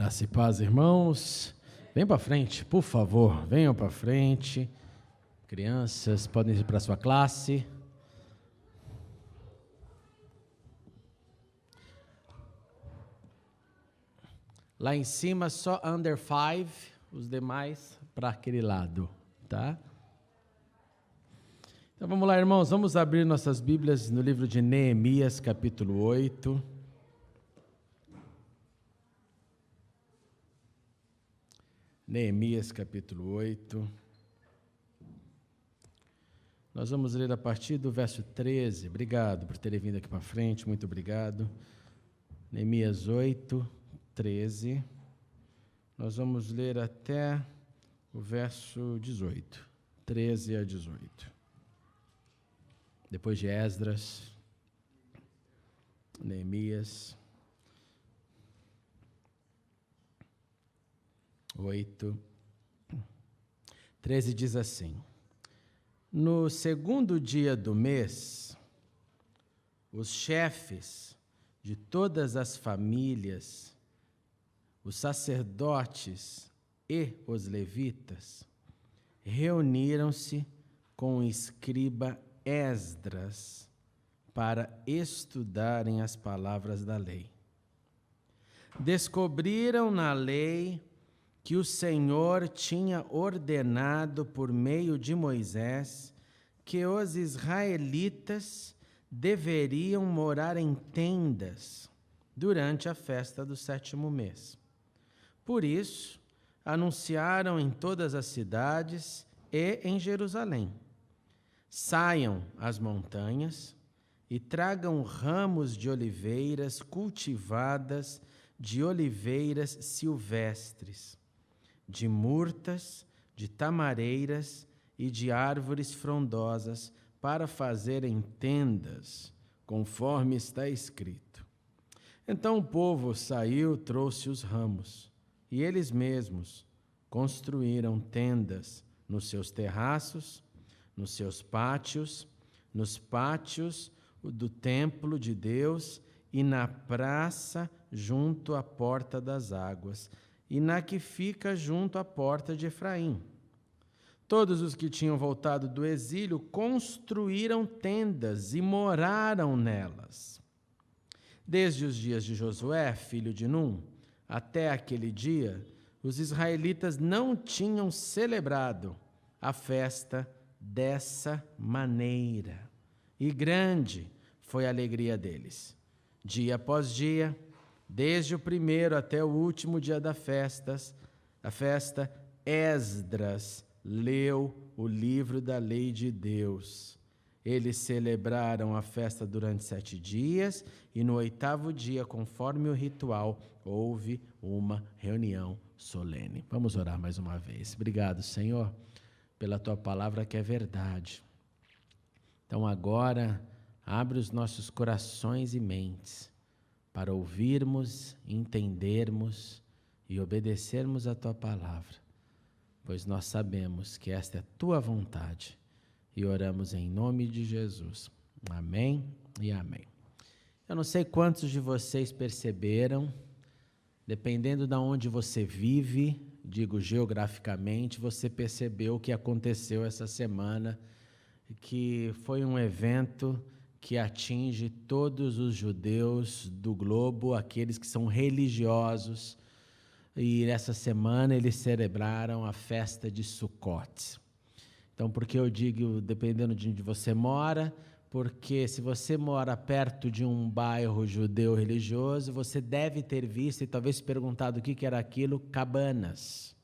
Graça e paz, irmãos. Vem para frente, por favor, venham para frente. Crianças, podem ir para a sua classe. Lá em cima, só under 5, os demais para aquele lado, tá? Então vamos lá, irmãos, vamos abrir nossas Bíblias no livro de Neemias, capítulo 8. Neemias, capítulo 8. Nós vamos ler a partir do verso 13. Obrigado por terem vindo aqui para frente, muito obrigado. Neemias 8, 13. Nós vamos ler até o verso 18. 13 a 18. Depois de Esdras, Neemias 8, 13 diz assim: No segundo dia do mês, os chefes de todas as famílias, os sacerdotes e os levitas, reuniram-se com o escriba Esdras para estudarem as palavras da lei. Descobriram na lei que o Senhor tinha ordenado por meio de Moisés que os israelitas deveriam morar em tendas durante a festa do 7º mês. Por isso, anunciaram em todas as cidades e em Jerusalém: saiam às montanhas e tragam ramos de oliveiras cultivadas, de oliveiras silvestres, de murtas, de tamareiras e de árvores frondosas, para fazerem tendas, conforme está escrito. Então o povo saiu, trouxe os ramos, e eles mesmos construíram tendas nos seus terraços, nos seus pátios, nos pátios do templo de Deus e na praça junto à porta das águas, e na que fica junto à porta de Efraim. Todos os que tinham voltado do exílio construíram tendas e moraram nelas. Desde os dias de Josué, filho de Num, até aquele dia, os israelitas não tinham celebrado a festa dessa maneira, e grande foi a alegria deles. Dia após dia, desde o primeiro até o último dia da festa, Esdras leu o livro da lei de Deus. Eles celebraram a festa durante 7 dias, e no 8º dia, conforme o ritual, houve uma reunião solene. Vamos orar mais uma vez. Obrigado, Senhor, pela Tua palavra que é verdade. Então agora, abre os nossos corações e mentes para ouvirmos, entendermos e obedecermos a Tua palavra, pois nós sabemos que esta é a Tua vontade e oramos em nome de Jesus. Amém e amém. Eu não sei quantos de vocês perceberam, dependendo de onde você vive, digo geograficamente, você percebeu o que aconteceu essa semana, que foi um evento que atinge todos os judeus do globo, aqueles que são religiosos, e essa semana eles celebraram a festa de Sukkot. Então, por que eu digo, dependendo de onde você mora? Porque se você mora perto de um bairro judeu religioso, você deve ter visto e talvez perguntado o que era aquilo: cabanas,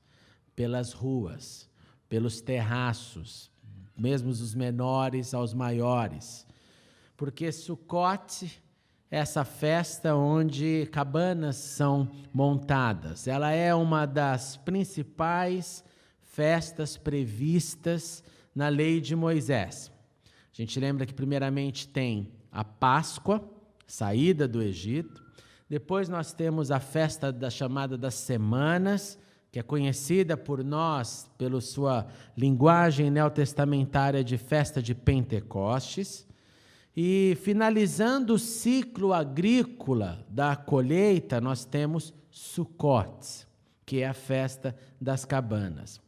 pelas ruas, pelos terraços, mesmo os menores aos maiores. Porque Sukkot é essa festa onde cabanas são montadas. Ela é uma das principais festas previstas na lei de Moisés. A gente lembra que primeiramente tem a Páscoa, saída do Egito. Depois nós temos a festa chamada das Semanas, que é conhecida por nós, pela sua linguagem neotestamentária de festa de Pentecostes. E finalizando o ciclo agrícola da colheita, nós temos Sukkot, que é a festa das cabanas.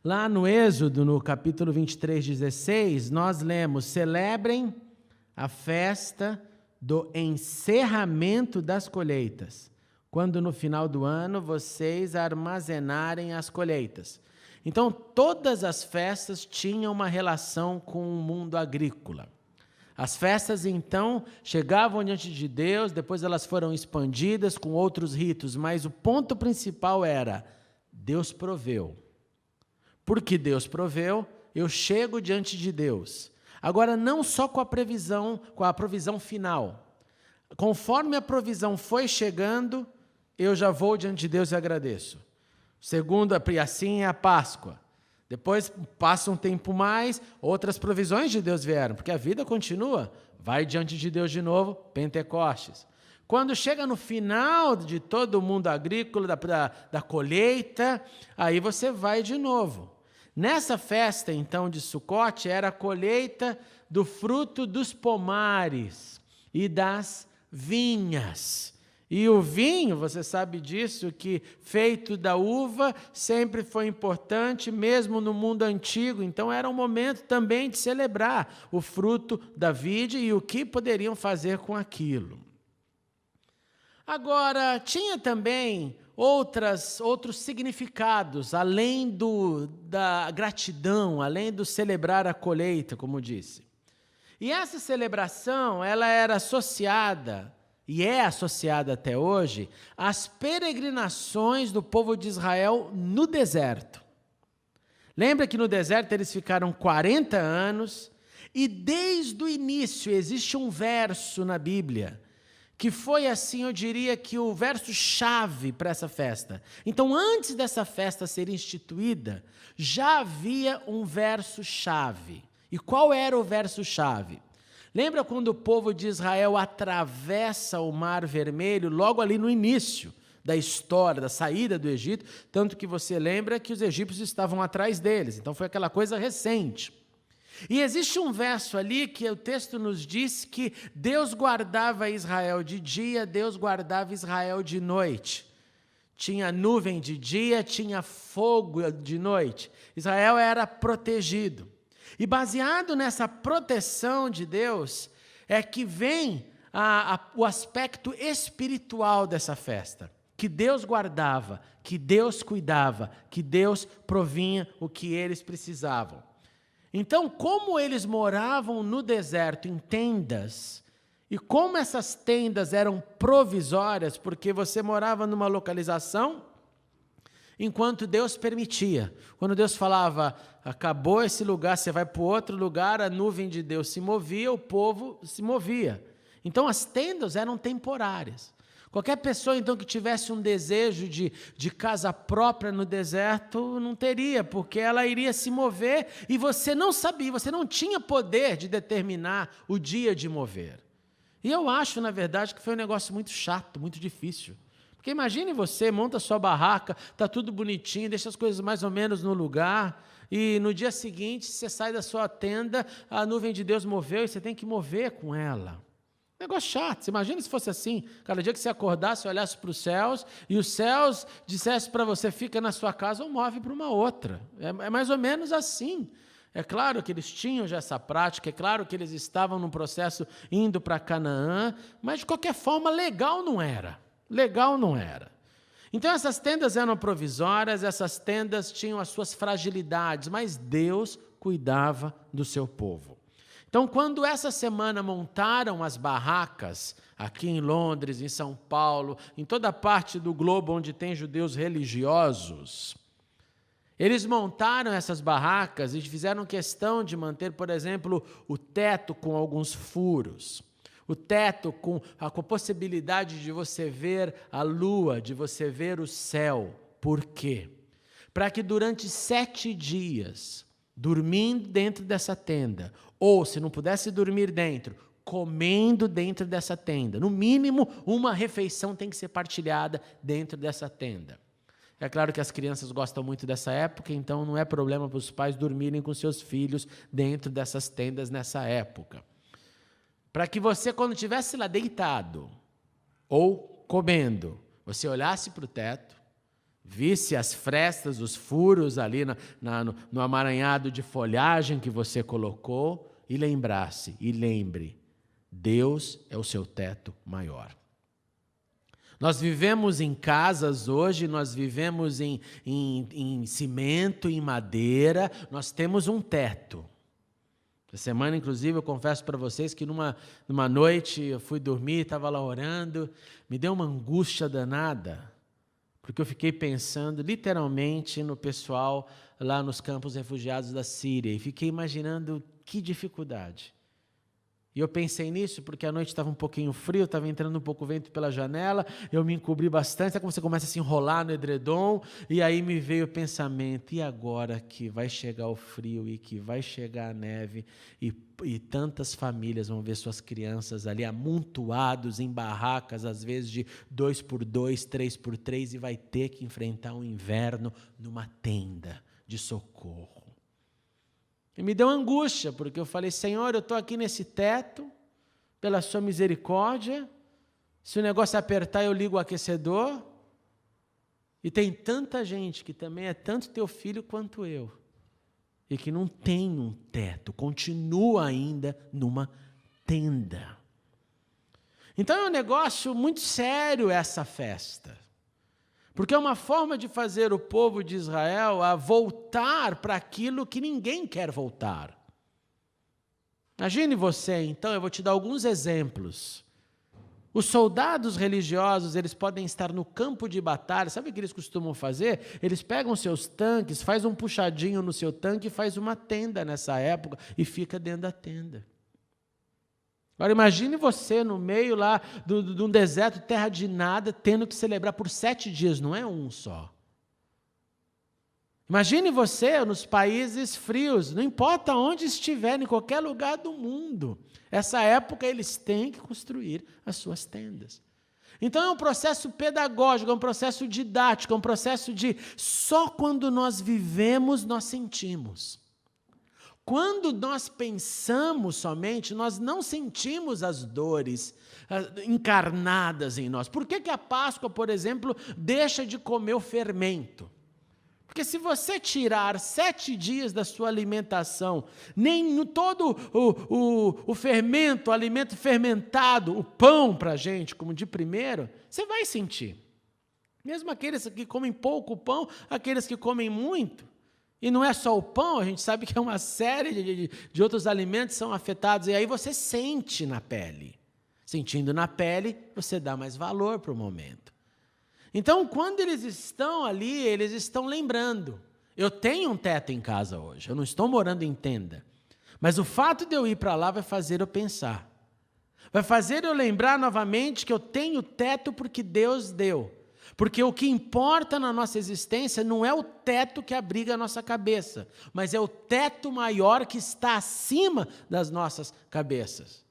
Lá no Êxodo, no capítulo 23, 16, nós lemos: celebrem a festa do encerramento das colheitas, quando no final do ano vocês armazenarem as colheitas. Então, todas as festas tinham uma relação com o mundo agrícola. As festas, então, chegavam diante de Deus, depois elas foram expandidas com outros ritos, mas o ponto principal era: Deus proveu. Porque Deus proveu, eu chego diante de Deus. Agora, não só com a provisão final. Conforme a provisão foi chegando, eu já vou diante de Deus e agradeço. Segunda, e assim é a Páscoa. Depois passa um tempo mais, outras provisões de Deus vieram, porque a vida continua. Vai diante de Deus de novo, Pentecostes. Quando chega no final de todo o mundo agrícola, da colheita, aí você vai de novo. Nessa festa, então, de Sukkot, era a colheita do fruto dos pomares e das vinhas. E o vinho, você sabe disso, que feito da uva sempre foi importante, mesmo no mundo antigo. Então era um momento também de celebrar o fruto da vide e o que poderiam fazer com aquilo. Agora, tinha também outros significados, além da gratidão, além do celebrar a colheita, como disse. E essa celebração, ela era associada, e é associada até hoje, às peregrinações do povo de Israel no deserto. Lembra que no deserto eles ficaram 40 anos, e desde o início existe um verso na Bíblia, que foi assim, eu diria que o verso-chave para essa festa. Então, antes dessa festa ser instituída, já havia um verso-chave. E qual era o verso-chave? Lembra quando o povo de Israel atravessa o Mar Vermelho, logo ali no início da história, da saída do Egito, tanto que você lembra que os egípcios estavam atrás deles, então foi aquela coisa recente. E existe um verso ali que o texto nos diz que Deus guardava Israel de dia, Deus guardava Israel de noite. Tinha nuvem de dia, tinha fogo de noite. Israel era protegido. E baseado nessa proteção de Deus, é que vem o aspecto espiritual dessa festa. Que Deus guardava, que Deus cuidava, que Deus provinha o que eles precisavam. Então, como eles moravam no deserto em tendas, e como essas tendas eram provisórias, porque você morava numa localização enquanto Deus permitia. Quando Deus falava, acabou esse lugar, você vai para outro lugar, a nuvem de Deus se movia, o povo se movia. Então, as tendas eram temporárias. Qualquer pessoa, então, que tivesse um desejo de casa própria no deserto, não teria, porque ela iria se mover e você não sabia, você não tinha poder de determinar o dia de mover. E eu acho, na verdade, que foi um negócio muito chato, muito difícil. Porque imagine você, monta sua barraca, está tudo bonitinho, deixa as coisas mais ou menos no lugar, e no dia seguinte você sai da sua tenda, a nuvem de Deus moveu e você tem que mover com ela. Negócio chato. Você imagina se fosse assim, cada dia que você acordasse, olhasse para os céus, e os céus dissessem para você, fica na sua casa ou move para uma outra. É mais ou menos assim. É claro que eles tinham já essa prática, é claro que eles estavam num processo indo para Canaã, mas de qualquer forma legal não era. Legal não era. Então essas tendas eram provisórias, essas tendas tinham as suas fragilidades, mas Deus cuidava do seu povo. Então, quando essa semana montaram as barracas, aqui em Londres, em São Paulo, em toda a parte do globo onde tem judeus religiosos, eles montaram essas barracas e fizeram questão de manter, por exemplo, o teto com alguns furos, o teto com a possibilidade de você ver a lua, de você ver o céu. Por quê? Para que durante 7 dias, dormindo dentro dessa tenda, ou se não pudesse dormir dentro, comendo dentro dessa tenda. No mínimo, uma refeição tem que ser partilhada dentro dessa tenda. É claro que as crianças gostam muito dessa época, então não é problema para os pais dormirem com seus filhos dentro dessas tendas nessa época. Para que você, quando estivesse lá deitado, ou comendo, você olhasse para o teto, visse as frestas, os furos ali no amaranhado de folhagem que você colocou e lembrasse, e lembre, Deus é o seu teto maior. Nós vivemos em casas hoje, nós vivemos em cimento, em madeira, nós temos um teto. Essa semana, inclusive, eu confesso para vocês que numa noite eu fui dormir, estava lá orando, me deu uma angústia danada, porque eu fiquei pensando literalmente no pessoal lá nos campos refugiados da Síria e fiquei imaginando que dificuldade. E eu pensei nisso porque a noite estava um pouquinho frio, estava entrando um pouco vento pela janela, eu me encobri bastante, sabe como você começa a se enrolar no edredom, e aí me veio o pensamento, e agora que vai chegar o frio e que vai chegar a neve, e tantas famílias vão ver suas crianças ali amontoados em barracas, às vezes de 2x2, 3x3, e vai ter que enfrentar um inverno numa tenda de socorro. E me deu angústia, porque eu falei, Senhor, eu estou aqui nesse teto, pela sua misericórdia, se o negócio apertar eu ligo o aquecedor, e tem tanta gente que também é tanto teu filho quanto eu, e que não tem um teto, continua ainda numa tenda. Então é um negócio muito sério essa festa. Porque é uma forma de fazer o povo de Israel a voltar para aquilo que ninguém quer voltar. Imagine você, então, eu vou te dar alguns exemplos. Os soldados religiosos, eles podem estar no campo de batalha, sabe o que eles costumam fazer? Eles pegam seus tanques, faz um puxadinho no seu tanque e faz uma tenda nessa época e fica dentro da tenda. Agora imagine você no meio lá de um deserto, terra de nada, tendo que celebrar por 7 dias, não é um só. Imagine você nos países frios, não importa onde estiver, em qualquer lugar do mundo. Essa época eles têm que construir as suas tendas. Então é um processo pedagógico, é um processo didático, é um processo de só quando nós vivemos nós sentimos. Quando nós pensamos somente, nós não sentimos as dores encarnadas em nós. Por que a Páscoa, por exemplo, deixa de comer o fermento? Porque se você tirar 7 dias da sua alimentação, nem todo o fermento, o alimento fermentado, o pão para a gente, como de primeiro, você vai sentir. Mesmo aqueles que comem pouco pão, aqueles que comem muito. E não é só o pão, a gente sabe que é uma série de outros alimentos que são afetados, e aí você sente na pele. Sentindo na pele, você dá mais valor para o momento. Então, quando eles estão ali, eles estão lembrando. Eu tenho um teto em casa hoje, eu não estou morando em tenda. Mas o fato de eu ir para lá vai fazer eu pensar. Vai fazer eu lembrar novamente que eu tenho teto porque Deus deu. Porque o que importa na nossa existência não é o teto que abriga a nossa cabeça, mas é o teto maior que está acima das nossas cabeças.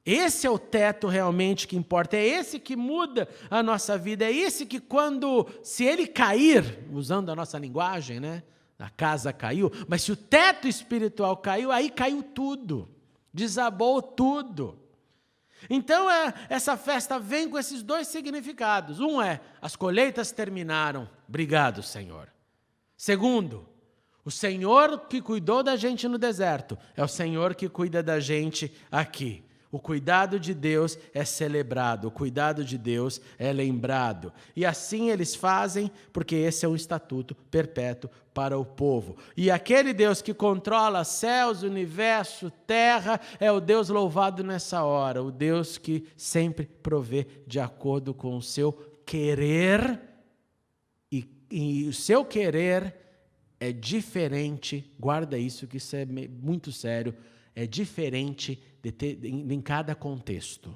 Esse é o teto realmente que importa, é esse que muda a nossa vida, é esse que se ele cair, usando a nossa linguagem, né? A casa caiu, mas se o teto espiritual caiu, aí caiu tudo, desabou tudo. Então, essa festa vem com esses 2 significados. Um é, as colheitas terminaram, obrigado, Senhor. Segundo, o Senhor que cuidou da gente no deserto, é o Senhor que cuida da gente aqui. O cuidado de Deus é celebrado, o cuidado de Deus é lembrado. E assim eles fazem, porque esse é um estatuto perpétuo para o povo. E aquele Deus que controla céus, universo, terra, é o Deus louvado nessa hora, o Deus que sempre provê de acordo com o seu querer, e o seu querer é diferente, guarda isso, que isso é muito sério, é diferente em cada contexto.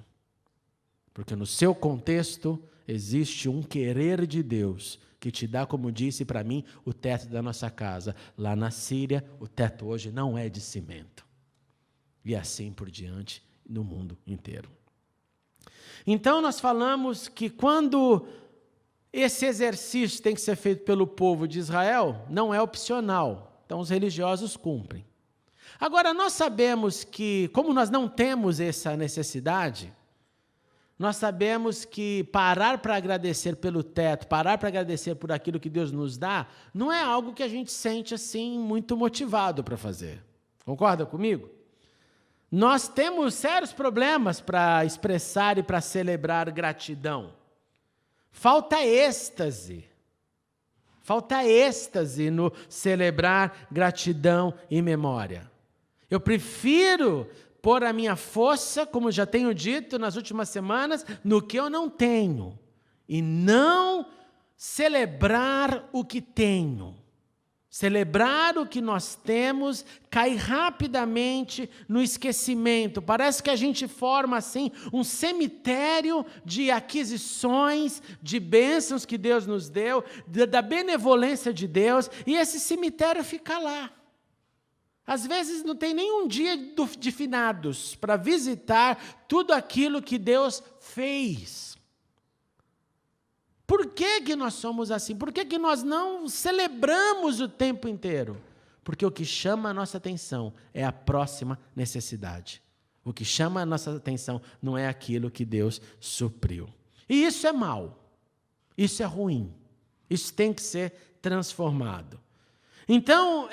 Porque no seu contexto existe um querer de Deus que te dá, como disse para mim, o teto da nossa casa. Lá na Síria, o teto hoje não é de cimento. E assim por diante no mundo inteiro. Então nós falamos que quando esse exercício tem que ser feito pelo povo de Israel, não é opcional. Então os religiosos cumprem. Agora, nós sabemos que, como nós não temos essa necessidade, nós sabemos que parar para agradecer pelo teto, parar para agradecer por aquilo que Deus nos dá, não é algo que a gente sente assim muito motivado para fazer. Concorda comigo? Nós temos sérios problemas para expressar e para celebrar gratidão. Falta êxtase. Falta êxtase no celebrar gratidão e memória. Eu prefiro pôr a minha força, como já tenho dito nas últimas semanas, no que eu não tenho. E não celebrar o que tenho. Celebrar o que nós temos cai rapidamente no esquecimento. Parece que a gente forma assim um cemitério de aquisições, de bênçãos que Deus nos deu, da benevolência de Deus, e esse cemitério fica lá. Às vezes não tem nenhum dia de finados para visitar tudo aquilo que Deus fez. Por que nós somos assim? Por que nós não celebramos o tempo inteiro? Porque o que chama a nossa atenção é a próxima necessidade. O que chama a nossa atenção não é aquilo que Deus supriu. E isso é mal. Isso é ruim. Isso tem que ser transformado. Então,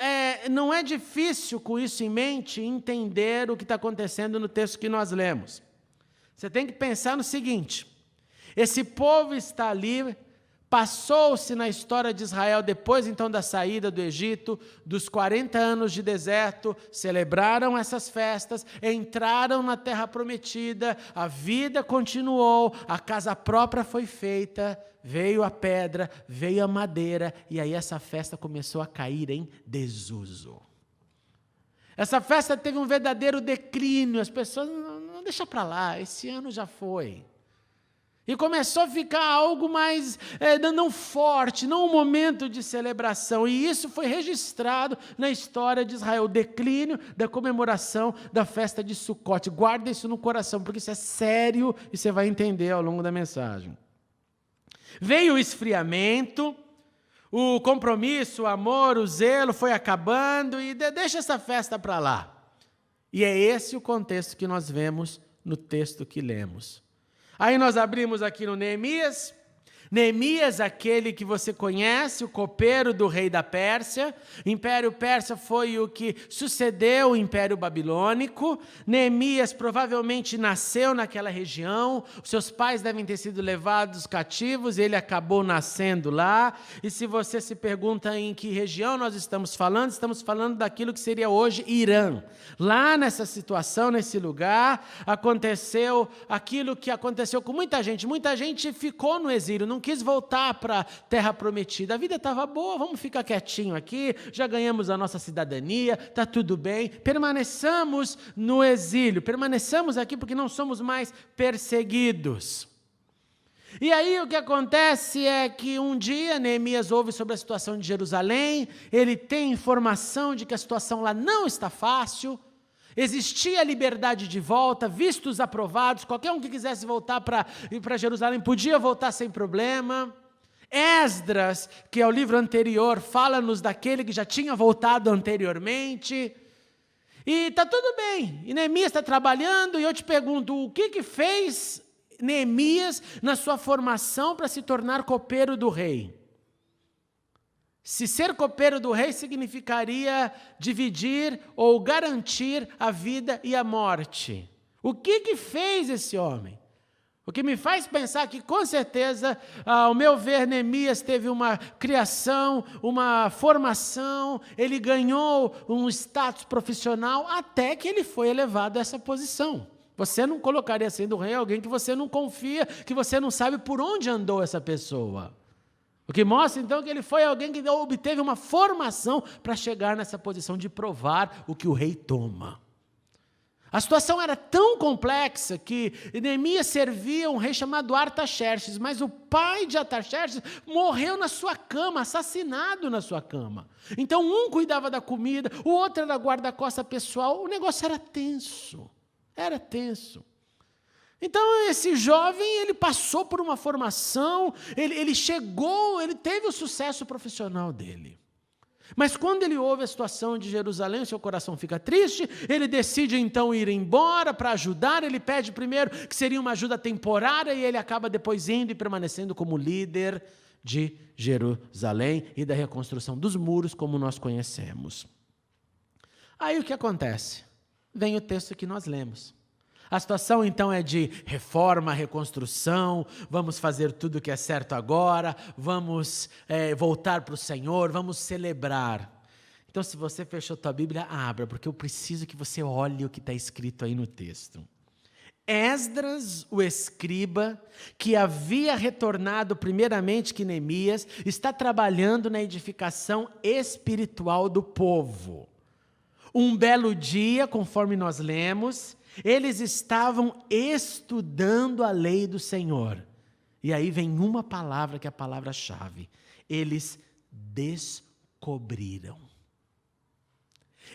não é difícil, com isso em mente, entender o que está acontecendo no texto que nós lemos. Você tem que pensar no seguinte: esse povo está ali, passou-se na história de Israel, depois então da saída do Egito, dos 40 anos de deserto, celebraram essas festas, entraram na terra prometida, a vida continuou, a casa própria foi feita, veio a pedra, veio a madeira, e aí essa festa começou a cair em desuso. Essa festa teve um verdadeiro declínio, as pessoas, não deixa para lá, esse ano já foi. E começou a ficar algo mais, não forte, não um momento de celebração. E isso foi registrado na história de Israel, o declínio da comemoração da festa de Sucote. Guarda isso no coração, porque isso é sério e você vai entender ao longo da mensagem. Veio o esfriamento, o compromisso, o amor, o zelo foi acabando e deixa essa festa para lá. E é esse o contexto que nós vemos no texto que lemos. Aí nós abrimos aqui no Neemias. Neemias, aquele que você conhece, o copeiro do rei da Pérsia. O Império Persa foi o que sucedeu o Império Babilônico. Neemias provavelmente nasceu naquela região. Os seus pais devem ter sido levados cativos, ele acabou nascendo lá. E se você se pergunta em que região nós estamos falando daquilo que seria hoje Irã. Lá nessa situação, nesse lugar, aconteceu aquilo que aconteceu com muita gente ficou no exílio, não quis voltar para a terra prometida. A vida estava boa, vamos ficar quietinho aqui, já ganhamos a nossa cidadania, está tudo bem. Permaneçamos no exílio, permaneçamos aqui porque não somos mais perseguidos. E aí o que acontece é que um dia Neemias ouve sobre a situação de Jerusalém, ele tem informação de que a situação lá não está fácil, existia liberdade de volta, vistos aprovados, qualquer um que quisesse voltar para Jerusalém podia voltar sem problema. Esdras, que é o livro anterior, fala-nos daquele que já tinha voltado anteriormente. E está tudo bem, e Neemias está trabalhando, e eu te pergunto, o que fez Neemias na sua formação para se tornar copeiro do rei? Se ser copeiro do rei significaria dividir ou garantir a vida e a morte. O que fez esse homem? O que me faz pensar que, com certeza, ao meu ver, Neemias teve uma criação, uma formação, ele ganhou um status profissional até que ele foi elevado a essa posição. Você não colocaria sendo rei alguém que você não confia, que você não sabe por onde andou essa pessoa. O que mostra, então, que ele foi alguém que obteve uma formação para chegar nessa posição de provar o que o rei toma. A situação era tão complexa que Neemias servia um rei chamado Artaxerxes, mas o pai de Artaxerxes morreu na sua cama, assassinado na sua cama. Então, um cuidava da comida, o outro era guarda-costas pessoal, o negócio era tenso, era tenso. Então, esse jovem, ele passou por uma formação, ele chegou, ele teve o sucesso profissional dele. Mas quando ele ouve a situação de Jerusalém, seu coração fica triste, ele decide então ir embora para ajudar, ele pede primeiro que seria uma ajuda temporária e ele acaba depois indo e permanecendo como líder de Jerusalém e da reconstrução dos muros como nós conhecemos. Aí o que acontece? Vem o texto que nós lemos. A situação então é de reforma, reconstrução, vamos fazer tudo o que é certo agora, vamos voltar para o Senhor, vamos celebrar. Então se você fechou tua Bíblia, abra, porque eu preciso que você olhe o que está escrito aí no texto. Esdras, o escriba, que havia retornado primeiramente que Neemias, está trabalhando na edificação espiritual do povo. Um belo dia, conforme nós lemos, eles estavam estudando a lei do Senhor. E aí vem uma palavra que é a palavra-chave. Eles descobriram.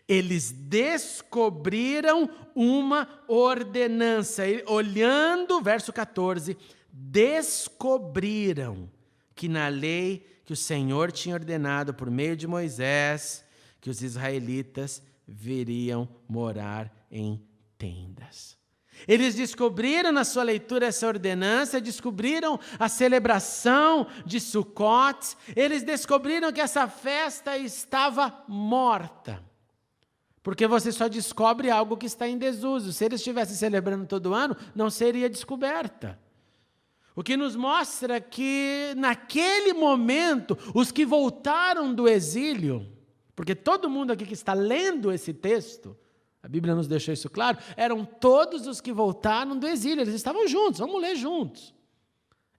Eles descobriram uma ordenança. Olhando, verso 14, descobriram que na lei que o Senhor tinha ordenado por meio de Moisés, que os israelitas viriam morar em tendas. Eles descobriram na sua leitura essa ordenança, descobriram a celebração de Sukkot, eles descobriram que essa festa estava morta. Porque você só descobre algo que está em desuso. Se eles estivessem celebrando todo ano, não seria descoberta. O que nos mostra que naquele momento, os que voltaram do exílio, porque todo mundo aqui que está lendo esse texto, a Bíblia nos deixou isso claro, eram todos os que voltaram do exílio, eles estavam juntos, vamos ler juntos.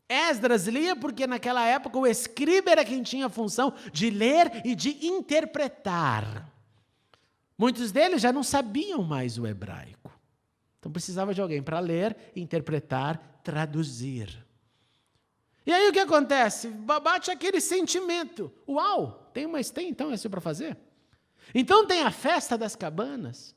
Esdras lia porque naquela época o escriba era quem tinha a função de ler e de interpretar. Muitos deles já não sabiam mais o hebraico, então precisava de alguém para ler, interpretar, traduzir. E aí o que acontece? Bate aquele sentimento, uau, tem então isso para fazer? Então tem a festa das cabanas.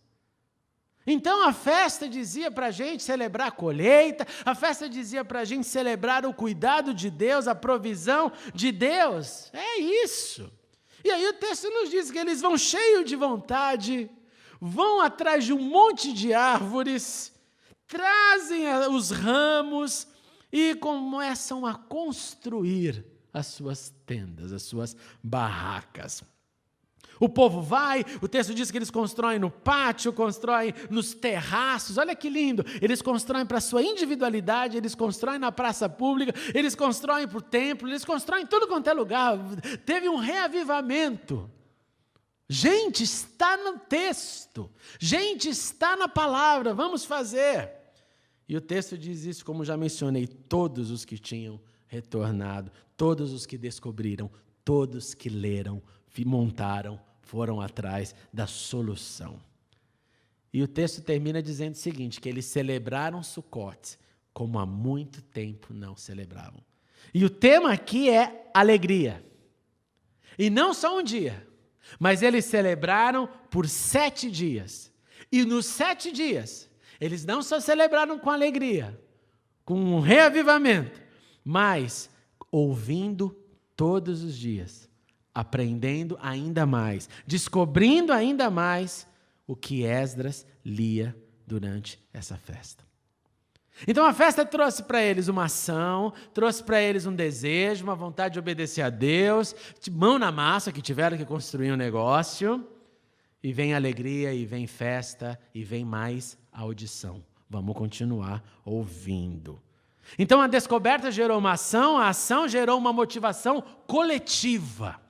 Então a festa dizia para a gente celebrar a colheita, a festa dizia para a gente celebrar o cuidado de Deus, a provisão de Deus. É isso. E aí o texto nos diz que eles vão cheios de vontade, vão atrás de um monte de árvores, trazem os ramos e começam a construir as suas tendas, as suas barracas. O povo vai, o texto diz que eles constroem no pátio, constroem nos terraços, olha que lindo, eles constroem para a sua individualidade, eles constroem na praça pública, eles constroem para o templo, eles constroem em tudo quanto é lugar, teve um reavivamento. Gente, está no texto, gente, está na palavra, vamos fazer. E o texto diz isso, como já mencionei, todos os que tinham retornado, todos os que descobriram, todos que leram, montaram, foram atrás da solução. E o texto termina dizendo o seguinte, que eles celebraram Sukkot como há muito tempo não celebravam. E o tema aqui é alegria. E não só um dia, mas eles celebraram por 7 dias. E nos 7 dias, eles não só celebraram com alegria, com um reavivamento, mas ouvindo todos os dias, aprendendo ainda mais, descobrindo ainda mais o que Esdras lia durante essa festa. Então a festa trouxe para eles uma ação, trouxe para eles um desejo, uma vontade de obedecer a Deus, de mão na massa, que tiveram que construir um negócio, e vem alegria, e vem festa, e vem mais audição. Vamos continuar ouvindo. Então a descoberta gerou uma ação, a ação gerou uma motivação coletiva.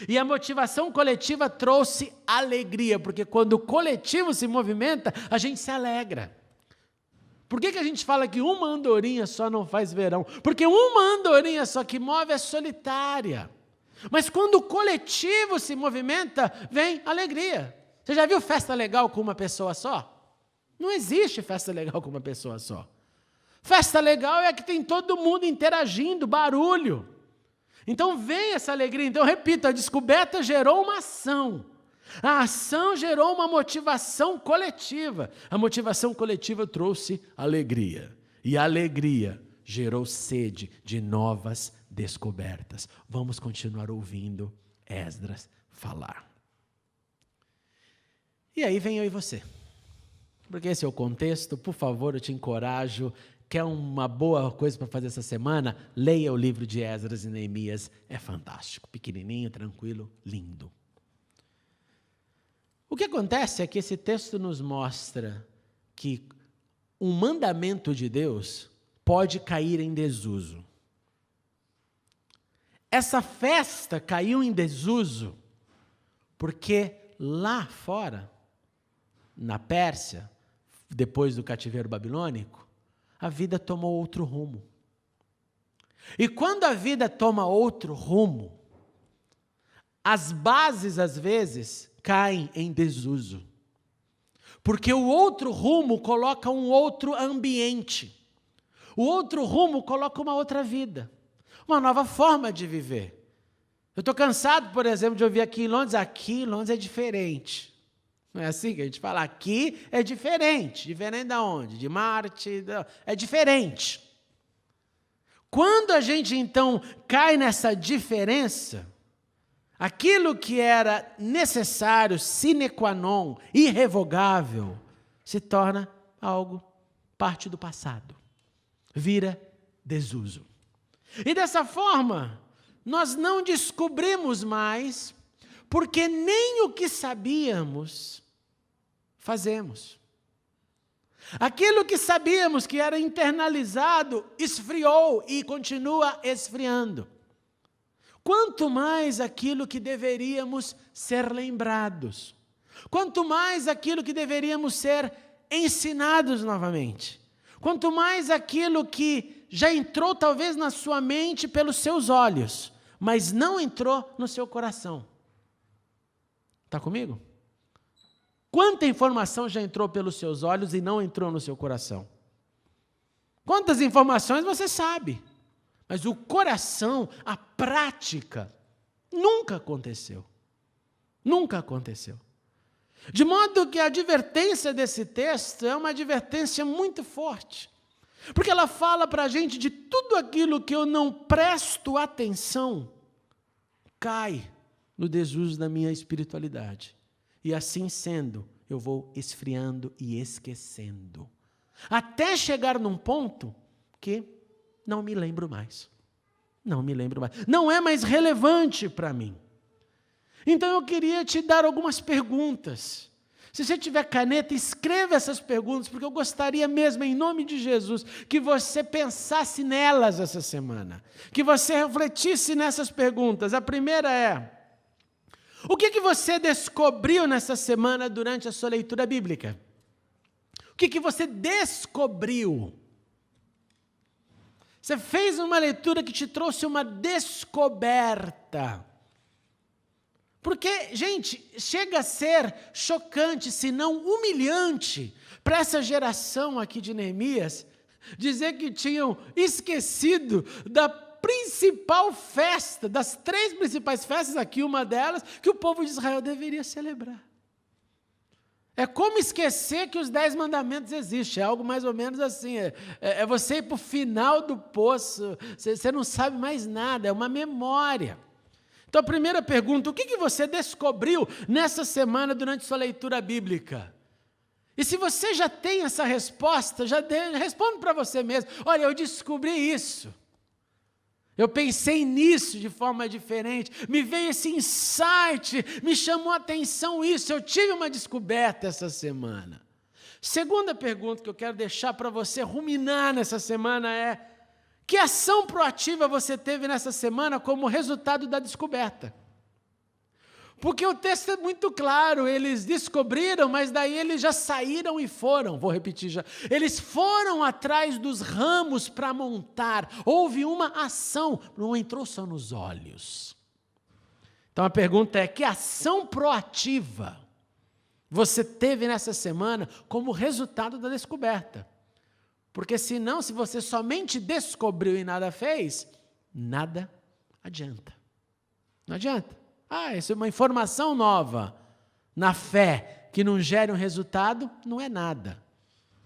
E a motivação coletiva trouxe alegria, porque quando o coletivo se movimenta, a gente se alegra. Por que a gente fala que uma andorinha só não faz verão? Porque uma andorinha só que move é solitária. Mas quando o coletivo se movimenta, vem alegria. Você já viu festa legal com uma pessoa só? Não existe festa legal com uma pessoa só. Festa legal é a que tem todo mundo interagindo, barulho. Então vem essa alegria. Então, repito, a descoberta gerou uma ação. A ação gerou uma motivação coletiva. A motivação coletiva trouxe alegria. E a alegria gerou sede de novas descobertas. Vamos continuar ouvindo Esdras falar. E aí vem eu e você. Porque esse é o contexto, por favor, eu te encorajo. Quer uma boa coisa para fazer essa semana? Leia o livro de Esdras e Neemias, é fantástico, pequenininho, tranquilo, lindo. O que acontece é que esse texto nos mostra que um mandamento de Deus pode cair em desuso. Essa festa caiu em desuso porque lá fora, na Pérsia, depois do cativeiro babilônico, a vida tomou outro rumo. E quando a vida toma outro rumo, as bases, às vezes, caem em desuso. Porque o outro rumo coloca um outro ambiente. O outro rumo coloca uma outra vida. Uma nova forma de viver. Eu estou cansado, por exemplo, de ouvir aqui em Londres é diferente. Não é assim que a gente fala? Aqui é diferente. Diferente de onde? De Marte? É diferente. Quando a gente, então, cai nessa diferença, aquilo que era necessário, sine qua non, irrevogável, se torna algo parte do passado. Vira desuso. E dessa forma, nós não descobrimos mais, porque nem o que sabíamos, fazemos. Aquilo que sabíamos que era internalizado, esfriou e continua esfriando. Quanto mais aquilo que deveríamos ser lembrados. Quanto mais aquilo que deveríamos ser ensinados novamente. Quanto mais aquilo que já entrou talvez na sua mente pelos seus olhos, mas não entrou no seu coração. Está comigo? Quanta informação já entrou pelos seus olhos e não entrou no seu coração? Quantas informações você sabe, mas o coração, a prática, nunca aconteceu. Nunca aconteceu. De modo que a advertência desse texto é uma advertência muito forte. Porque ela fala para a gente de tudo aquilo que eu não presto atenção, cai no desuso da minha espiritualidade. E assim sendo, eu vou esfriando e esquecendo. Até chegar num ponto que não me lembro mais. Não me lembro mais. Não é mais relevante para mim. Então eu queria te dar algumas perguntas. Se você tiver caneta, escreva essas perguntas, porque eu gostaria mesmo, em nome de Jesus, que você pensasse nelas essa semana. Que você refletisse nessas perguntas. A primeira é: o que você descobriu nessa semana durante a sua leitura bíblica? O que você descobriu? Você fez uma leitura que te trouxe uma descoberta. Porque, gente, chega a ser chocante, se não humilhante, para essa geração aqui de Neemias, dizer que tinham esquecido da principal festa, das 3 principais festas, aqui uma delas, que o povo de Israel deveria celebrar. É como esquecer que os 10 mandamentos existem, é algo mais ou menos assim, é você ir para o final do poço, você não sabe mais nada, é uma memória. Então a primeira pergunta: o que você descobriu nessa semana durante sua leitura bíblica? E se você já tem essa resposta, responde para você mesmo: olha, eu descobri isso. Eu pensei nisso de forma diferente, me veio esse insight, me chamou a atenção isso, eu tive uma descoberta essa semana. Segunda pergunta que eu quero deixar para você ruminar nessa semana é: que ação proativa você teve nessa semana como resultado da descoberta? Porque o texto é muito claro, eles descobriram, mas daí eles já saíram e foram, vou repetir já, eles foram atrás dos ramos para montar, houve uma ação, não entrou só nos olhos. Então a pergunta é: que ação proativa você teve nessa semana como resultado da descoberta? Porque senão, se você somente descobriu e nada fez, nada adianta. Não adianta. Isso é uma informação nova. Na fé, que não gere um resultado, não é nada.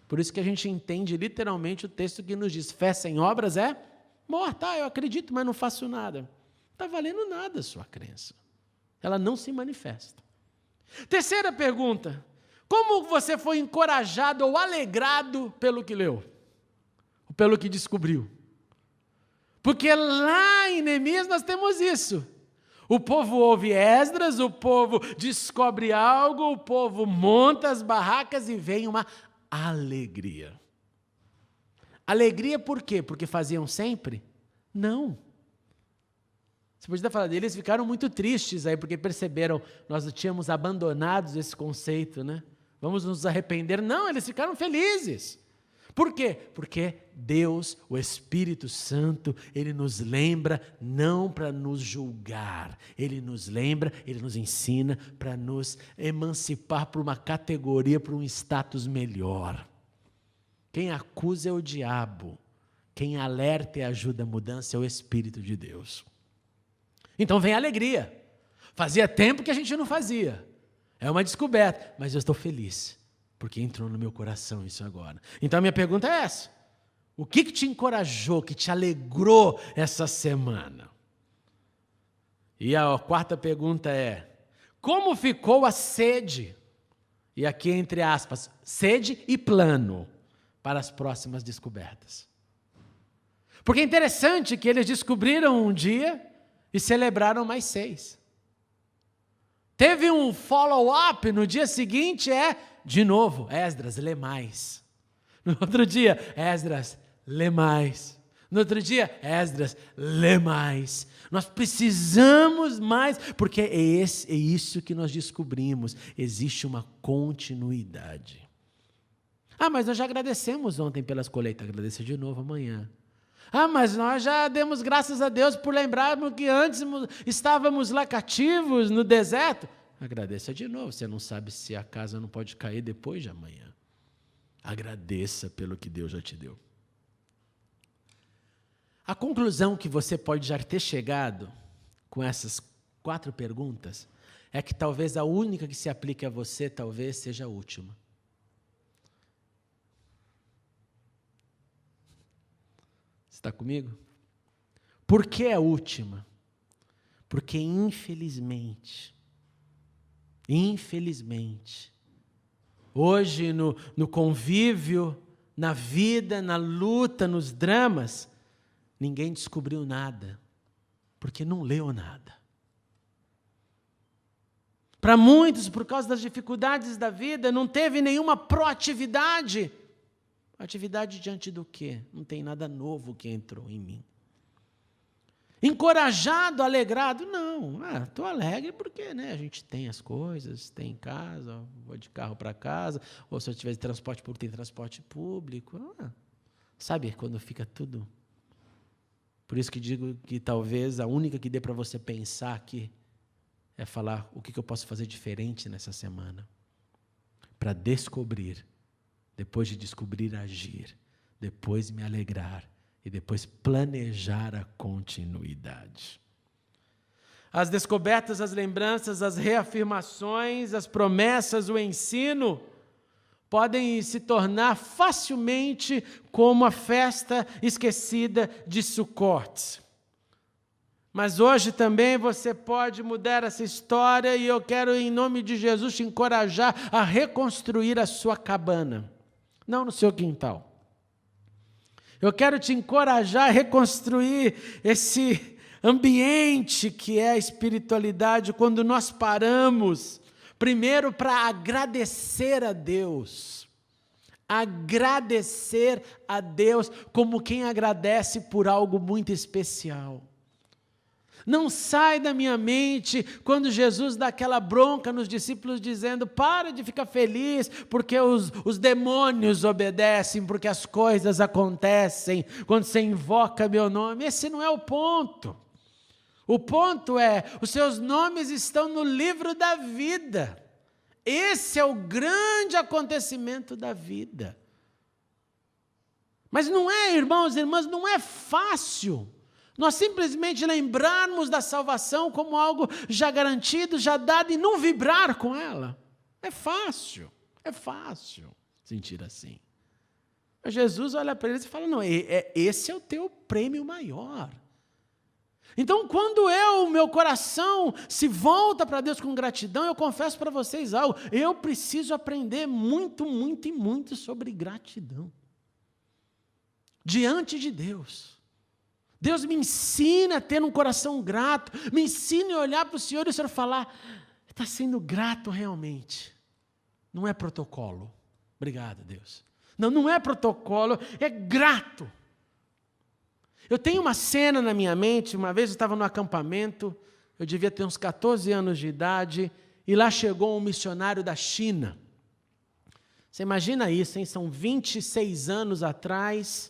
Por isso que a gente entende literalmente o texto que nos diz: fé sem obras é morta. Eu acredito, mas não faço nada. Não está valendo nada a sua crença. Ela não se manifesta. Terceira pergunta: como você foi encorajado ou alegrado pelo que leu? Ou pelo que descobriu? Porque lá em Neemias nós temos isso. O povo ouve Esdras, o povo descobre algo, o povo monta as barracas e vem uma alegria. Alegria por quê? Porque faziam sempre? Não. Você podia falar deles, eles ficaram muito tristes aí, porque perceberam, nós tínhamos abandonado esse conceito, né? Vamos nos arrepender. Não, eles ficaram felizes. Por quê? Porque Deus, o Espírito Santo, Ele nos lembra não para nos julgar, Ele nos lembra, Ele nos ensina para nos emancipar para uma categoria, para um status melhor. Quem acusa é o diabo, quem alerta e ajuda a mudança é o Espírito de Deus. Então vem a alegria. Fazia tempo que a gente não fazia. É uma descoberta, mas eu estou feliz, porque entrou no meu coração isso agora. Então a minha pergunta é essa: o que te encorajou, que te alegrou essa semana? E a quarta pergunta é: como ficou a sede? E aqui entre aspas, sede e plano para as próximas descobertas. Porque é interessante que eles descobriram um dia e celebraram mais 6. Teve um follow-up no dia seguinte, de novo, Esdras, lê mais. No outro dia, Esdras, lê mais. No outro dia, Esdras, lê mais. Nós precisamos mais, porque é isso que nós descobrimos. Existe uma continuidade. Mas nós já agradecemos ontem pelas colheitas, agradecer de novo amanhã. Mas nós já demos graças a Deus por lembrarmos que antes estávamos lá cativos no deserto. Agradeça de novo, você não sabe se a casa não pode cair depois de amanhã. Agradeça pelo que Deus já te deu. A conclusão que você pode já ter chegado com essas 4 perguntas é que talvez a única que se aplique a você talvez seja a última. Está comigo? Por que a última? Porque infelizmente, hoje no convívio, na vida, na luta, nos dramas, ninguém descobriu nada, porque não leu nada. Para muitos, por causa das dificuldades da vida, não teve nenhuma proatividade. Atividade diante do quê? Não tem nada novo que entrou em mim. Encorajado, alegrado? Não. Estou alegre porque a gente tem as coisas, tem casa, vou de carro para casa, ou se eu tiver de transporte público, tem transporte público. Sabe quando fica tudo? Por isso que digo que talvez a única que dê para você pensar aqui é falar o que eu posso fazer diferente nessa semana para descobrir. Depois de descobrir, agir, depois me alegrar e depois planejar a continuidade. As descobertas, as lembranças, as reafirmações, as promessas, o ensino podem se tornar facilmente como a festa esquecida de Sukkot. Mas hoje também você pode mudar essa história e eu quero, em nome de Jesus, te encorajar a reconstruir a sua cabana. Não no seu quintal. Eu quero te encorajar a reconstruir esse ambiente que é a espiritualidade, quando nós paramos, primeiro para agradecer a Deus. Agradecer a Deus como quem agradece por algo muito especial. Não sai da minha mente quando Jesus dá aquela bronca nos discípulos dizendo: para de ficar feliz porque os demônios obedecem, porque as coisas acontecem quando você invoca meu nome. Esse não é o ponto. O ponto é, os seus nomes estão no livro da vida. Esse é o grande acontecimento da vida. Mas não é, irmãos e irmãs, não é fácil nós simplesmente lembrarmos da salvação como algo já garantido, já dado, e não vibrar com ela. É fácil sentir assim. Mas Jesus olha para eles e fala: não, esse é o teu prêmio maior. Então, quando meu coração se volta para Deus com gratidão, eu confesso para vocês algo, eu preciso aprender muito, muito e muito sobre gratidão. Diante de Deus. Deus me ensina a ter um coração grato, me ensina a olhar para o Senhor e o Senhor falar, está sendo grato realmente. Não é protocolo. Obrigado, Deus. Não é protocolo, é grato. Eu tenho uma cena na minha mente, uma vez eu estava no acampamento, eu devia ter uns 14 anos de idade, e lá chegou um missionário da China. Você imagina isso, hein? São 26 anos atrás,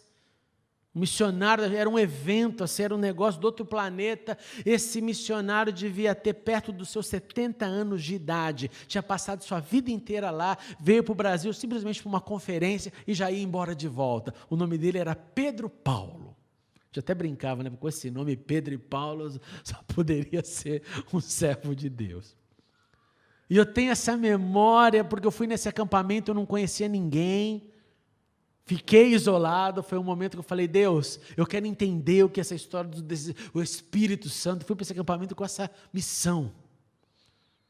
um missionário, era um evento, assim, era um negócio do outro planeta, esse missionário devia ter perto dos seus 70 anos de idade, tinha passado sua vida inteira lá, veio para o Brasil simplesmente para uma conferência e já ia embora de volta. O nome dele era Pedro Paulo. A gente até brincava, né? Com esse nome, Pedro e Paulo, só poderia ser um servo de Deus. E eu tenho essa memória, porque eu fui nesse acampamento, eu não conhecia ninguém, fiquei isolado, foi um momento que eu falei, Deus, eu quero entender o que é essa história do Espírito Santo, fui para esse acampamento com essa missão.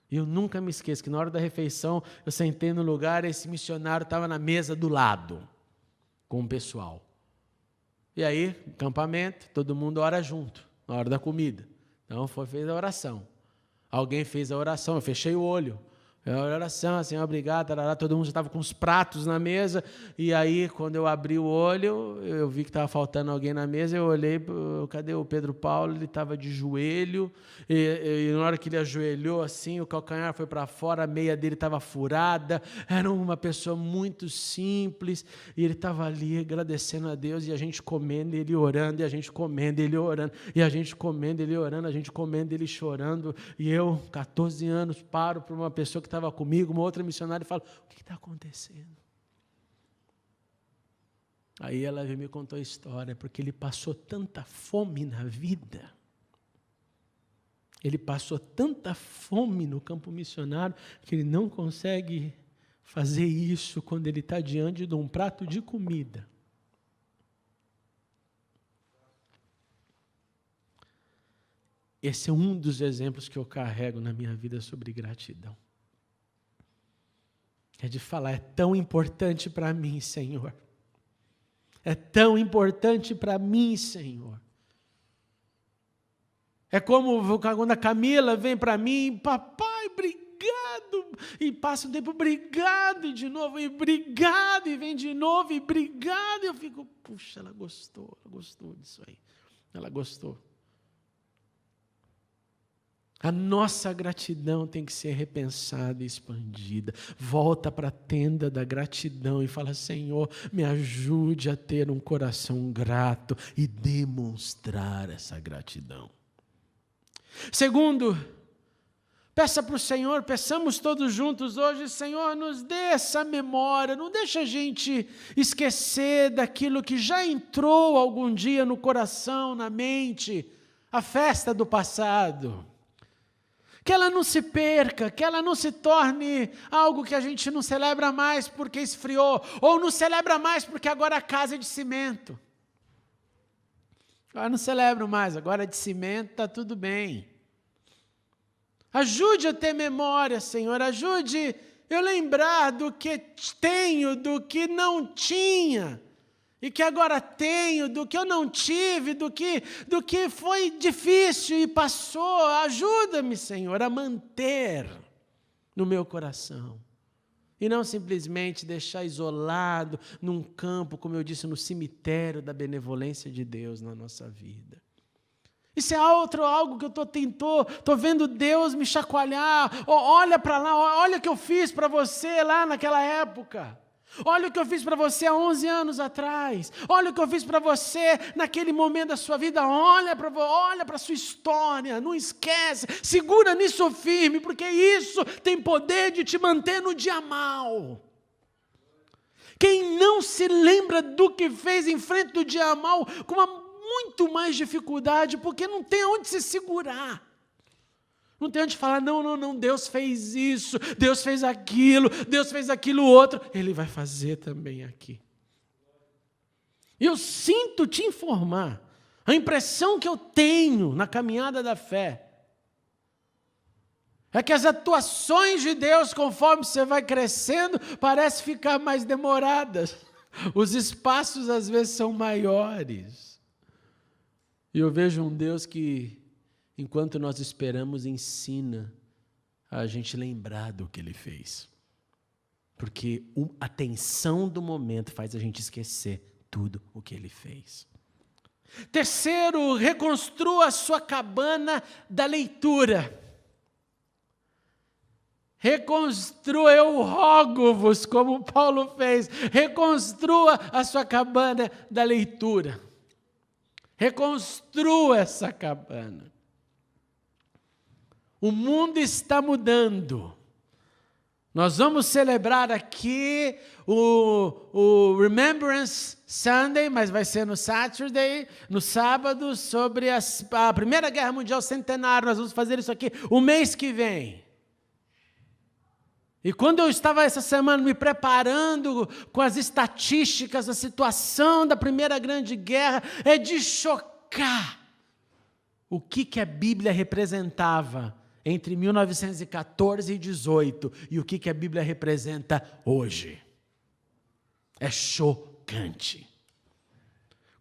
E eu nunca me esqueço que na hora da refeição, eu sentei no lugar, esse missionário estava na mesa do lado, com o pessoal. E aí, acampamento, todo mundo ora junto, na hora da comida. Então, fez a oração. Alguém fez a oração, eu fechei o olho. A oração, assim, obrigado, tarará, todo mundo já estava com os pratos na mesa, e aí, quando eu abri o olho, eu vi que estava faltando alguém na mesa, eu olhei, cadê o Pedro Paulo? Ele estava de joelho, e na hora que ele ajoelhou, assim, o calcanhar foi para fora, a meia dele estava furada, era uma pessoa muito simples, e ele estava ali agradecendo a Deus, e a gente comendo, ele orando, e a gente comendo, ele orando, e a gente comendo, ele orando, a gente comendo, ele chorando, e eu, 14 anos, paro para uma pessoa que estava comigo, uma outra missionária, e fala, o que está acontecendo? Aí ela me contou a história, porque ele passou tanta fome na vida, ele passou tanta fome no campo missionário, que ele não consegue fazer isso quando ele está diante de um prato de comida. Esse é um dos exemplos que eu carrego na minha vida sobre gratidão. É de falar, é tão importante para mim, Senhor. É tão importante para mim, Senhor. É como quando a Camila vem para mim, papai, obrigado. E passa um tempo, obrigado, e de novo, e obrigado, e vem de novo, e obrigado. E eu fico, puxa, ela gostou disso aí. Ela gostou. A nossa gratidão tem que ser repensada e expandida. Volta para a tenda da gratidão e fala, Senhor, me ajude a ter um coração grato e demonstrar essa gratidão. Segundo, peça para o Senhor, peçamos todos juntos hoje, Senhor, nos dê essa memória, não deixa a gente esquecer daquilo que já entrou algum dia no coração, na mente, a festa do passado. Que ela não se perca, que ela não se torne algo que a gente não celebra mais porque esfriou, ou não celebra mais porque agora a casa é de cimento. Agora não celebro mais, agora é de cimento, está tudo bem. Ajude a ter memória, Senhor, ajude eu lembrar do que tenho, do que não tinha, e que agora tenho, do que eu não tive, do que foi difícil e passou. Ajuda-me, Senhor, a manter no meu coração. E não simplesmente deixar isolado num campo, como eu disse, no cemitério da benevolência de Deus na nossa vida. Isso é algo que eu estou vendo Deus me chacoalhar. Olha para lá, olha o que eu fiz para você lá naquela época. Olha o que eu fiz para você há 11 anos atrás. Olha o que eu fiz para você naquele momento da sua vida. Olha para a sua história. Não esquece. Segura nisso firme, porque isso tem poder de te manter no dia mal. Quem não se lembra do que fez em frente do dia mal, com muito mais dificuldade, porque não tem onde se segurar. Não tem onde falar, não, Deus fez isso, Deus fez aquilo outro. Ele vai fazer também aqui. Eu sinto te informar, A impressão que eu tenho na caminhada da fé é que as atuações de Deus, conforme você vai crescendo, parecem ficar mais demoradas. Os espaços, às vezes, são maiores. E eu vejo um Deus que, enquanto nós esperamos, ensina a gente lembrar do que Ele fez. Porque a tensão do momento faz a gente esquecer tudo o que Ele fez. Terceiro, reconstrua a sua cabana da leitura. Reconstrua, eu rogo-vos, como Paulo fez, reconstrua a sua cabana da leitura. Reconstrua essa cabana. O mundo está mudando. Nós vamos celebrar aqui o Remembrance Sunday, mas vai ser no Saturday, no sábado, sobre a Primeira Guerra Mundial Centenário. Nós vamos fazer isso aqui o mês que vem. E quando eu estava essa semana me preparando com as estatísticas da situação da Primeira Grande Guerra, é de chocar o que a Bíblia representava entre 1914 e 18 e o que a Bíblia representa hoje. É chocante.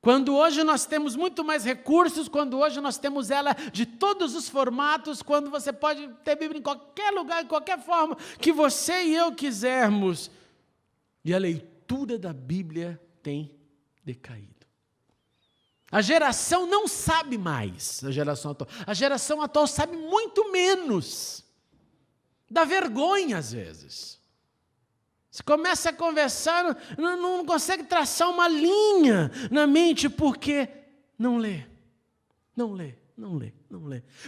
Quando hoje nós temos muito mais recursos, quando hoje nós temos ela de todos os formatos, quando você pode ter Bíblia em qualquer lugar, em qualquer forma que você e eu quisermos, e a leitura da Bíblia tem decaído. A geração não sabe mais, a geração atual sabe muito menos, dá vergonha às vezes. Você começa a conversar, não consegue traçar uma linha na mente, porque não lê.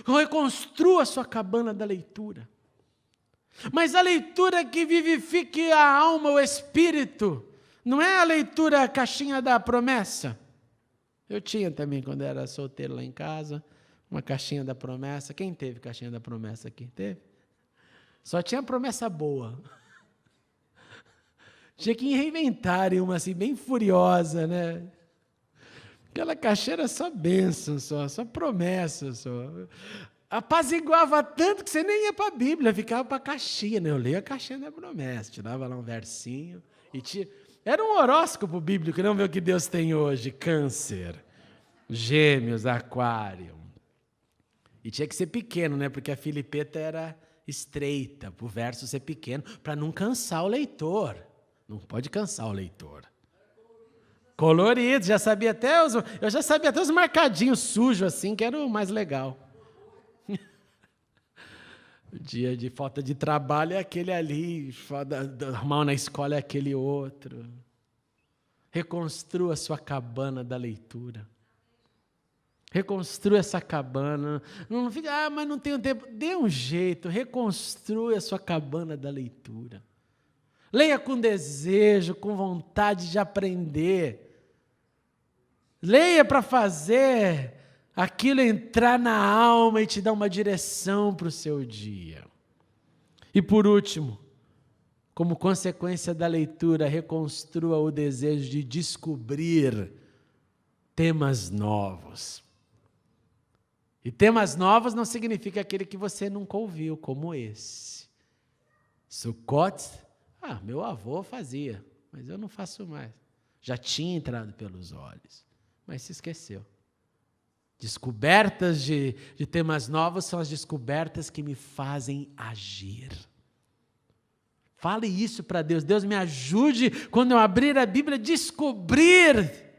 Reconstrua a sua cabana da leitura. Mas a leitura que vivifique a alma, o espírito, não é a leitura caixinha da promessa. Eu tinha também, quando era solteiro lá em casa, uma caixinha da promessa. Quem teve caixinha da promessa aqui? Teve? Só tinha promessa boa. Tinha que reinventarem uma assim, bem furiosa, né? Aquela caixinha era só bênção, só promessa, só. Apaziguava tanto que você nem ia para a Bíblia, ficava para a caixinha, né? Eu leio a caixinha da promessa, tirava lá um versinho. Era um horóscopo bíblico, não vê o que Deus tem hoje, Câncer, Gêmeos, Aquário. E tinha que ser pequeno, né? Porque a filipeta era estreita, para o verso ser pequeno, para não cansar o leitor. Não pode cansar o leitor. Colorido, eu já sabia até os marcadinhos sujos assim, que era o mais legal. O dia de falta de trabalho é aquele ali, mal na escola é aquele outro. Reconstrua a sua cabana da leitura. Reconstrua essa cabana. Não fica, mas não tenho tempo. Dê um jeito, reconstrua a sua cabana da leitura. Leia com desejo, com vontade de aprender. Leia para fazer aquilo entrar na alma e te dar uma direção para o seu dia. E por último, como consequência da leitura, reconstrua o desejo de descobrir temas novos. E temas novos não significa aquele que você nunca ouviu, como esse. Sukkot. Meu avô fazia, mas eu não faço mais. Já tinha entrado pelos olhos, mas se esqueceu. Descobertas de temas novos são as descobertas que me fazem agir. Fale isso para Deus. Deus me ajude, quando eu abrir a Bíblia, a descobrir.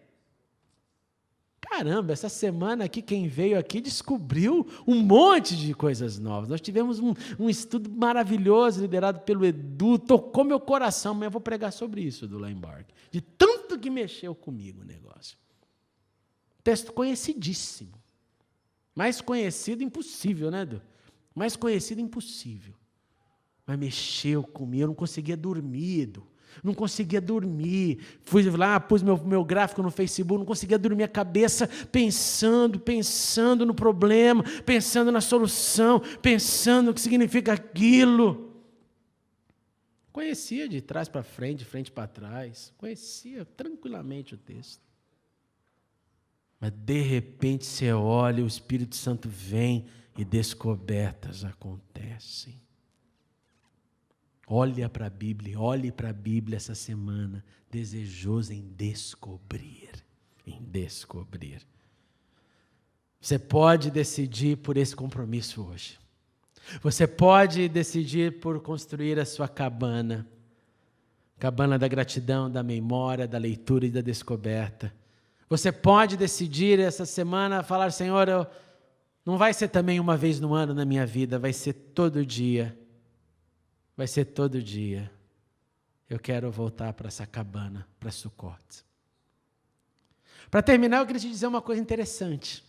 Caramba, essa semana aqui, quem veio aqui descobriu um monte de coisas novas. Nós tivemos um estudo maravilhoso, liderado pelo Edu, tocou meu coração, mas eu vou pregar sobre isso do Lemberg. De tanto que mexeu comigo o negócio. Texto conhecidíssimo. Mais conhecido impossível, né, Edu? Mais conhecido impossível. Mas mexeu comigo, eu não conseguia dormir, Edu. Não conseguia dormir. Fui lá, pus meu gráfico no Facebook, não conseguia dormir a cabeça pensando no problema, pensando na solução, pensando o que significa aquilo. Conhecia de trás para frente, de frente para trás. Conhecia tranquilamente o texto. Mas de repente você olha, o Espírito Santo vem e descobertas acontecem. Olhe para a Bíblia essa semana, desejoso em descobrir. Você pode decidir por esse compromisso hoje. Você pode decidir por construir a sua cabana da gratidão, da memória, da leitura e da descoberta. Você pode decidir essa semana falar, Senhor, não vai ser também uma vez no ano na minha vida, vai ser todo dia. Vai ser todo dia. Eu quero voltar para essa cabana, para Sucote. Para terminar, eu queria te dizer uma coisa interessante.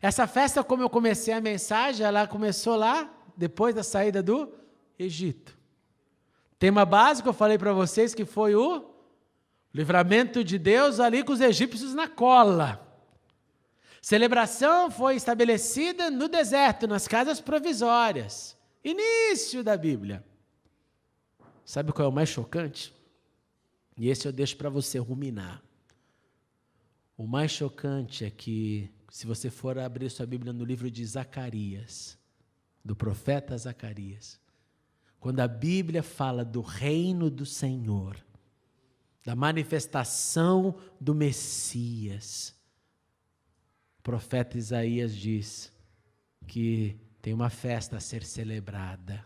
Essa festa, como eu comecei a mensagem, ela começou lá, depois da saída do Egito. Tema básico, eu falei para vocês que foi o livramento de Deus ali com os egípcios na cola. Celebração foi estabelecida no deserto, nas casas provisórias. Início da Bíblia. Sabe qual é o mais chocante? E esse eu deixo para você ruminar. O mais chocante é que, se você for abrir sua Bíblia no livro de Zacarias, do profeta Zacarias, quando a Bíblia fala do reino do Senhor, da manifestação do Messias, o profeta Isaías diz que tem uma festa a ser celebrada.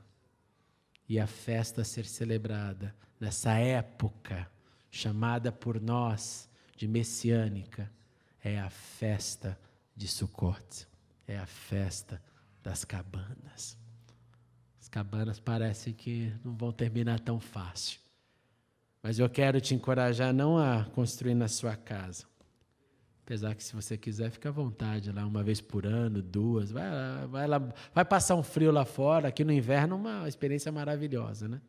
E a festa a ser celebrada nessa época, chamada por nós de messiânica, é a festa de Sucote, é a festa das cabanas. As cabanas parecem que não vão terminar tão fácil, mas eu quero te encorajar não a construir na sua casa, apesar que se você quiser, fica à vontade lá, uma vez por ano, 2, vai lá, vai passar um frio lá fora, aqui no inverno uma experiência maravilhosa, né?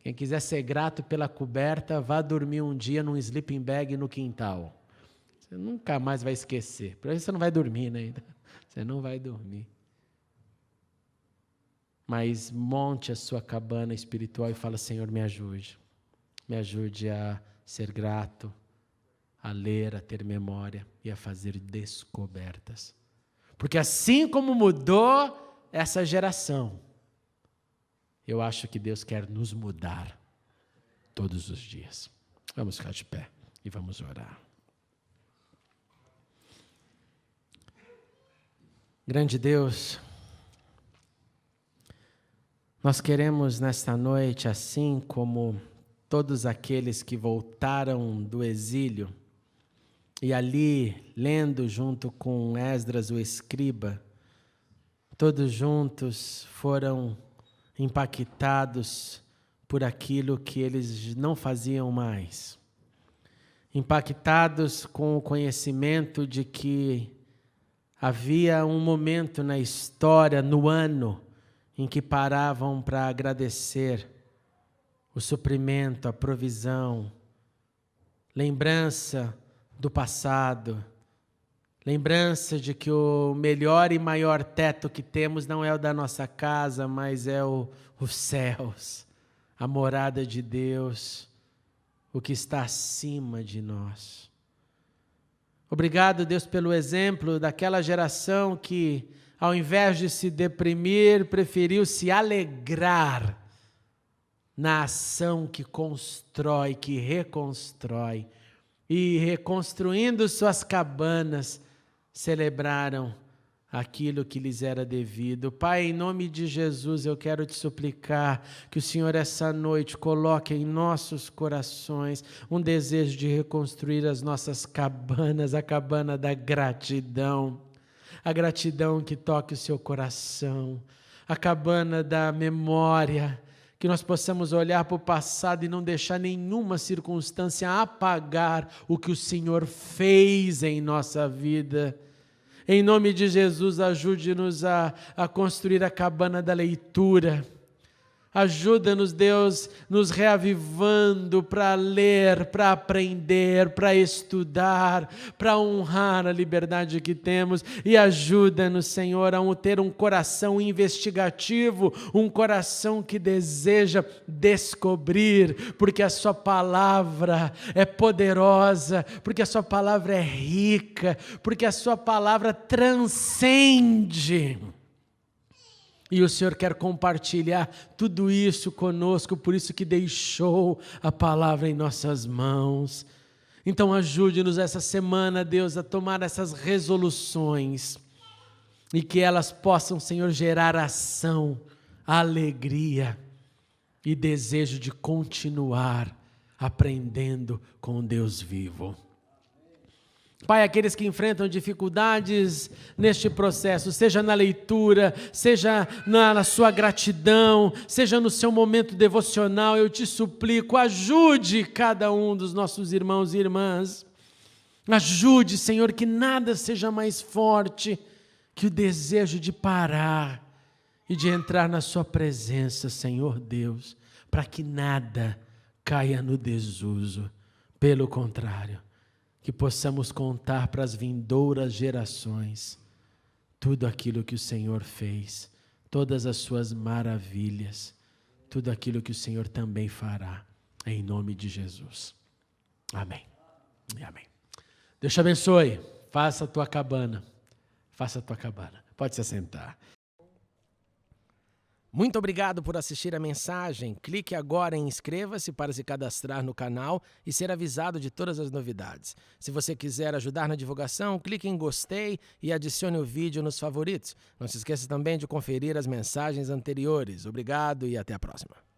Quem quiser ser grato pela coberta, vá dormir um dia num sleeping bag no quintal. Você nunca mais vai esquecer. Por isso você não vai dormir, né? Você não vai dormir. Mas monte a sua cabana espiritual e fala, Senhor, me ajude. Me ajude a ser grato, a ler, a ter memória e a fazer descobertas. Porque assim como mudou essa geração, eu acho que Deus quer nos mudar todos os dias. Vamos ficar de pé e vamos orar. Grande Deus, nós queremos nesta noite, assim como todos aqueles que voltaram do exílio, e ali, lendo junto com Esdras, o escriba, todos juntos foram impactados por aquilo que eles não faziam mais. Impactados com o conhecimento de que havia um momento na história, no ano, em que paravam para agradecer o suprimento, a provisão, lembrança do passado, lembrança de que o melhor e maior teto que temos não é o da nossa casa, mas é os céus, a morada de Deus, o que está acima de nós. Obrigado, Deus, pelo exemplo daquela geração que, ao invés de se deprimir, preferiu se alegrar na ação que constrói, que reconstrói. E reconstruindo suas cabanas, celebraram aquilo que lhes era devido. Pai, em nome de Jesus, eu quero te suplicar que o Senhor essa noite coloque em nossos corações um desejo de reconstruir as nossas cabanas, a cabana da gratidão, a gratidão que toque o seu coração, a cabana da memória, que nós possamos olhar para o passado e não deixar nenhuma circunstância apagar o que o Senhor fez em nossa vida. Em nome de Jesus, ajude-nos a construir a cabana da leitura, Ajuda-nos, Deus, nos reavivando para ler, para aprender, para estudar, para honrar a liberdade que temos. E ajuda-nos, Senhor, a ter um coração investigativo, um coração que deseja descobrir, porque a Sua palavra é poderosa, porque a Sua palavra é rica, porque a Sua palavra transcende. E o Senhor quer compartilhar tudo isso conosco, por isso que deixou a palavra em nossas mãos. Então ajude-nos essa semana, Deus, a tomar essas resoluções e que elas possam, Senhor, gerar ação, alegria e desejo de continuar aprendendo com Deus vivo. Pai, aqueles que enfrentam dificuldades neste processo, seja na leitura, seja na sua gratidão, seja no seu momento devocional, eu te suplico, ajude cada um dos nossos irmãos e irmãs. Ajude, Senhor, que nada seja mais forte que o desejo de parar e de entrar na sua presença, Senhor Deus, para que nada caia no desuso. Pelo contrário, que possamos contar para as vindouras gerações tudo aquilo que o Senhor fez, todas as suas maravilhas, tudo aquilo que o Senhor também fará, em nome de Jesus. Amém. E amém. Deus te abençoe. Faça a tua cabana. Faça a tua cabana. Pode se assentar. Muito obrigado por assistir a mensagem. Clique agora em inscreva-se para se cadastrar no canal e ser avisado de todas as novidades. Se você quiser ajudar na divulgação, clique em gostei e adicione o vídeo nos favoritos. Não se esqueça também de conferir as mensagens anteriores. Obrigado e até a próxima.